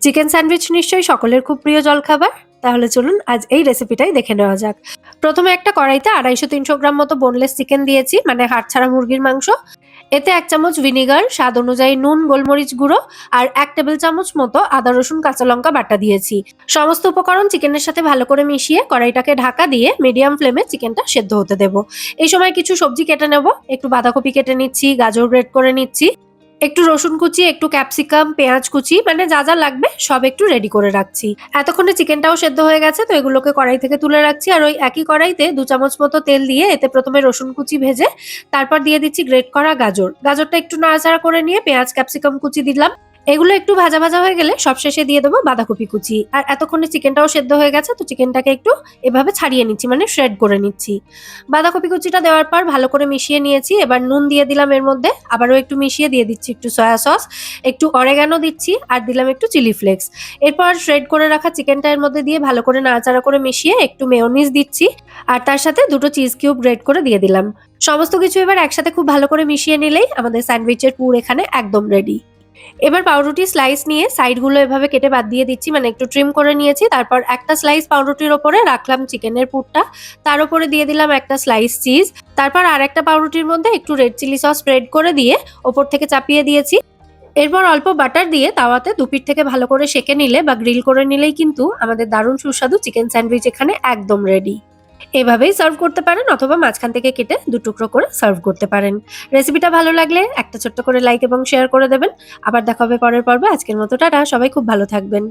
Chicken sandwich নিশ্চয়ই সকলের খুব প্রিয় জলখাবার। তাহলে চলুন আজ এই রেসিপিটাই দেখে নেওয়া যাক। প্রথমে একটা কড়াইতে 250-300 গ্রাম মতো বোনলেস চিকেন দিয়েছি, মানে হাড়-ছাড়া মুরগির মাংস। এতে 1 চামচ ভিনেগার, স্বাদ অনুযায়ী নুন, গোলমরিচ গুঁড়ো আর 1 টেবিল চামচ মতো আদা রসুন কাঁচা লঙ্কা বাটা দিয়েছি। সমস্ত উপকরণ চিকেনের সাথে ভালো করে মিশিয়ে কড়াইটাকে ঢাকা দিয়ে মিডিয়াম ফ্লেমে চিকেনটা সেদ্ধ হতে দেব। এই সময় কিছু সবজি কেটে নেব। একটু বাঁধাকপি কেটে নিচ্ছি, গাজর গ্রেট করে নিচ্ছি, একটু রসুন কুচি, একটু ক্যাপসিকাম, পেঁয়াজ কুচি, মানে যা যা লাগবে সব একটু রেডি করে রাখছি। এতক্ষণে চিকেনটাও সেদ্ধ হয়ে গেছে, তো এগুলোকে কড়াই থেকে তুলে রাখছি। আর ওই একই কড়াইতে 2 চামচ মতো তেল দিয়ে এতে প্রথমে রসুন কুচি ভেজে তারপর দিয়ে দিচ্ছি গ্রেট করা গাজর। গাজরটা একটু নাড়াচাড়া করে নিয়ে পেঁয়াজ, ক্যাপসিকাম কুচি দিলাম। এগুলো একটু ভাজা ভাজা হয়ে গেলে সবশেষে দিয়ে দেবো বাঁধাকপি কুচি। আর এতক্ষণে চিকেনটাও সেদ্ধ হয়ে গেছে, তো চিকেনটাকে একটু এভাবে ছাড়িয়ে নিচ্ছি, মানে শ্রেড করে নিচ্ছি। বাঁধাকপি কুচিটা দেওয়ার পর ভালো করে মিশিয়ে নিয়েছি। এবার নুন দিয়ে দিলাম এর মধ্যে, আবারও একটু মিশিয়ে দিয়ে দিচ্ছি একটু সয়া সস, একটু অরেগানো দিচ্ছি আর দিলাম একটু চিলি ফ্লেক্স। এরপর শ্রেড করে রাখা চিকেনটা এর মধ্যে দিয়ে ভালো করে নাড়াচাড়া করে মিশিয়ে একটু মেয়োনিজ দিচ্ছি আর তার সাথে 2টো চিজ কিউব গ্রেট করে দিয়ে দিলাম। সমস্ত কিছু এবার একসাথে খুব ভালো করে মিশিয়ে নিলেই আমাদের স্যান্ডউইচের পুর এখানে একদম রেডি। এবার পাউরুটি স্লাইস নিয়ে সাইডগুলো এভাবে কেটে বাদ দিয়ে দিচ্ছি, মানে একটু ট্রিম করে নিয়েছি। তারপর একটা স্লাইস পাউরুটির ওপরে রাখলাম চিকেনের পুরটা, তার উপরে দিয়ে দিলাম একটা স্লাইস চিজ। তারপর আর একটা পাউরুটির মধ্যে একটু রেড চিলি সস স্প্রেড করে দিয়ে ওপর থেকে চাপিয়ে দিয়েছি। এরপর অল্প বাটার দিয়ে তাওয়াতে দুপিঠ থেকে ভালো করে সেঁকে নিলে বা গ্রিল করে নিলেই কিন্তু আমাদের দারুণ সুস্বাদু চিকেন স্যান্ডউইচ এখানে একদম রেডি। এভাবেই সার্ভ করতে পারেন অথবা মাঝখান থেকে কেটে 2 টুকরো করে সার্ভ করতে পারেন। রেসিপিটা ভালো লাগলে একটা ছোট্ট করে লাইক এবং শেয়ার করে দেবেন। আবার দেখা হবে পরের পর্বে। আজকের মতো টাটা, সবাই খুব ভালো থাকবেন।